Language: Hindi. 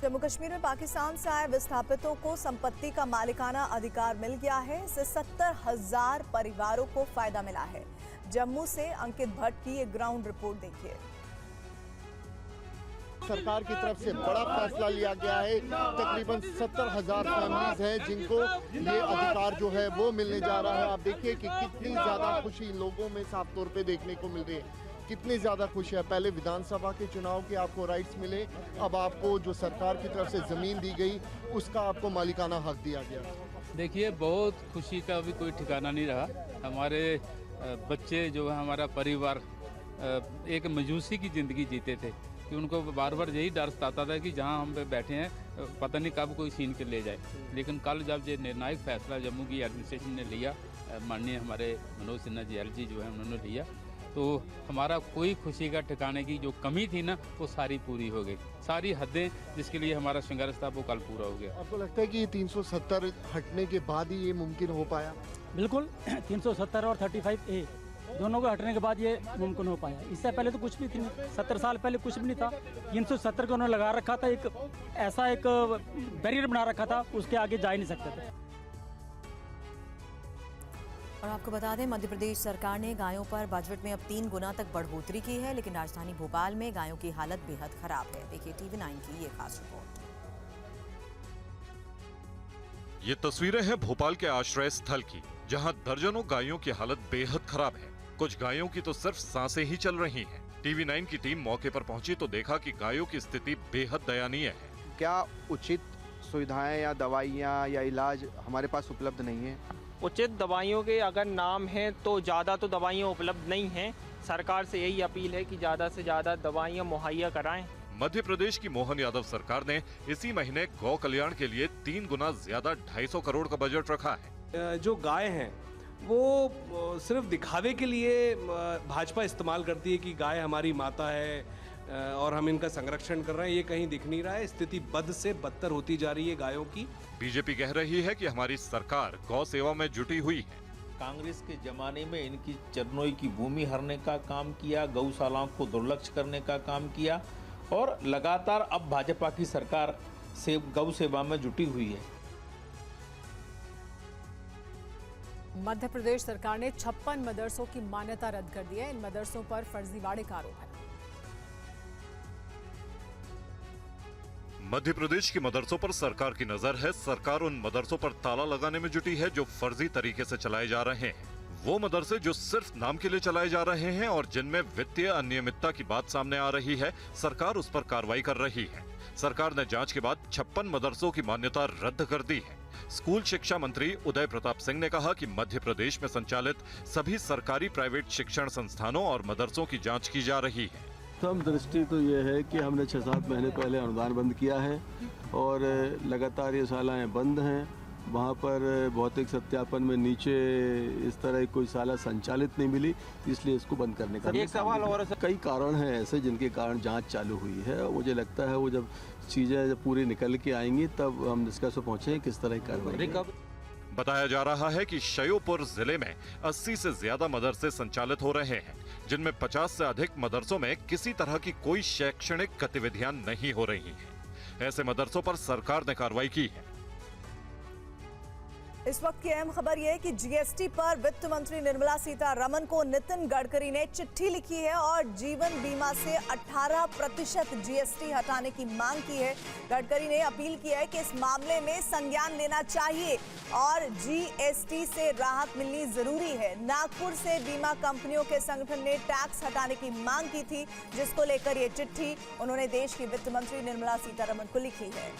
जम्मू कश्मीर में पाकिस्तान से आए विस्थापितों को संपत्ति का मालिकाना अधिकार मिल गया है। इससे 70,000 परिवारों को फायदा मिला है। जम्मू से अंकित भट्ट की ये ग्राउंड रिपोर्ट देखिए। सरकार की तरफ से बड़ा फैसला लिया गया है। तकरीबन 70,000 फैमिलीज हैं जिनको ये अधिकार जो है वो मिलने जा रहा है। आप देखिए कि कितनी ज्यादा खुशी लोगों में साफ तौर पे देखने को मिल रही है। कितनी ज्यादा खुशी है। पहले विधानसभा के चुनाव के आपको राइट्स मिले, अब आपको जो सरकार की तरफ से जमीन दी गई उसका आपको मालिकाना हक दिया गया। देखिए, बहुत खुशी का भी कोई ठिकाना नहीं रहा। हमारे बच्चे जो है, हमारा परिवार एक मजूसी की ज़िंदगी जीते थे कि उनको बार बार यही डर सताता था कि जहां हम बैठे हैं पता नहीं कब कोई छीन के ले जाए। लेकिन कल जब ये निर्णायक फैसला जम्मू की एडमिनिस्ट्रेशन ने लिया, माननीय हमारे मनोज सिन्हा जी जो है उन्होंने लिया, तो हमारा कोई खुशी का ठिकाने की जो कमी थी ना, वो सारी पूरी हो गई। सारी हदें जिसके लिए हमारा संघर्ष था वो कल पूरा हो गया। आपको लगता है कि 370 हटने के बाद ही ये मुमकिन हो पाया? बिल्कुल, 370 और 35A दोनों को हटने के बाद ये मुमकिन हो पाया। इससे पहले तो कुछ भी थी नहीं, 70 साल पहले कुछ भी नहीं था। 370 को उन्होंने लगा रखा था, एक ऐसा एक बैरियर बना रखा था, उसके आगे जा ही नहीं सकते थे। और आपको बता दें, मध्य प्रदेश सरकार ने गायों पर बजट में अब 3 गुना तक बढ़ोतरी की है, लेकिन राजधानी भोपाल में गायों की हालत बेहद खराब है। देखिए TV9 की ये खास रिपोर्ट। ये तस्वीरें हैं भोपाल के आश्रय स्थल की, जहां दर्जनों गायों की हालत बेहद खराब है। कुछ गायों की तो सिर्फ सांसें ही चल रही हैं। TV9 की टीम मौके पर पहुंची तो देखा कि गायों की स्थिति बेहद दयनीय है। क्या उचित सुविधाएं या दवाइयां या इलाज हमारे पास उपलब्ध नहीं है? उचित दवाइयों के अगर नाम हैं तो ज़्यादा तो दवाइयाँ उपलब्ध नहीं हैं। सरकार से यही अपील है कि ज़्यादा से ज़्यादा दवाइयाँ मुहैया कराएं। मध्य प्रदेश की मोहन यादव सरकार ने इसी महीने गौ कल्याण के लिए 3 गुना ज्यादा 250 करोड़ का बजट रखा है। जो गाय हैं वो सिर्फ दिखावे के लिए भाजपा इस्तेमाल करती है कि गाय हमारी माता है और हम इनका संरक्षण कर रहे हैं, ये कहीं दिख नहीं रहा है। स्थिति बद से बदतर होती जा रही है गायों की। बीजेपी कह रही है कि हमारी सरकार गौ सेवा में जुटी हुई है। कांग्रेस के जमाने में इनकी चरनोई की भूमि हरने का काम किया, गौशालाओं को दुर्लक्ष करने का काम किया, और लगातार अब भाजपा की सरकार से गौ सेवा में जुटी हुई है। मध्य प्रदेश सरकार ने 56 मदरसों की मान्यता रद्द कर दी है। इन मदरसों पर फर्जीवाड़े का आरोप है। मध्य प्रदेश के मदरसों पर सरकार की नजर है। सरकार उन मदरसों पर ताला लगाने में जुटी है जो फर्जी तरीके से चलाए जा रहे हैं। वो मदरसे जो सिर्फ नाम के लिए चलाए जा रहे हैं और जिनमें वित्तीय अनियमितता की बात सामने आ रही है, सरकार उस पर कार्रवाई कर रही है। सरकार ने जांच के बाद 56 मदरसों की मान्यता रद्द कर दी है। स्कूल शिक्षा मंत्री उदय प्रताप सिंह ने कहा कि मध्य प्रदेश में संचालित सभी सरकारी प्राइवेट शिक्षण संस्थानों और मदरसों की जांच की जा रही है। प्रथम दृष्टि तो ये है कि हमने 6-7 महीने पहले अनुदान बंद किया है और लगातार ये शालाएं बंद हैं। वहाँ पर भौतिक सत्यापन में नीचे इस तरह की कोई शाला संचालित नहीं मिली, इसलिए इसको बंद करने का एक सवाल और है। कई कारण हैं ऐसे जिनके कारण जांच चालू हुई है। मुझे लगता है वो जब चीज़ें जब पूरी निकल के आएंगी तब हम डिस्कस पर पहुँचे किस तरह की कार्रवाई। बताया जा रहा है कि श्योपुर जिले में 80 से ज्यादा मदरसे संचालित हो रहे हैं, जिनमें 50 से अधिक मदरसों में किसी तरह की कोई शैक्षणिक गतिविधियां नहीं हो रही हैं। ऐसे मदरसों पर सरकार ने कार्रवाई की है। इस वक्त की अहम खबर यह है कि जीएसटी पर वित्त मंत्री निर्मला सीतारमण को नितिन गडकरी ने चिट्ठी लिखी है और जीवन बीमा से 18% जीएसटी हटाने की मांग की है। गडकरी ने अपील की है कि इस मामले में संज्ञान लेना चाहिए और जीएसटी से राहत मिलनी जरूरी है। नागपुर से बीमा कंपनियों के संगठन ने टैक्स हटाने की मांग की थी, जिसको लेकर ये चिट्ठी उन्होंने देश की वित्त मंत्री निर्मला सीतारमण को लिखी है।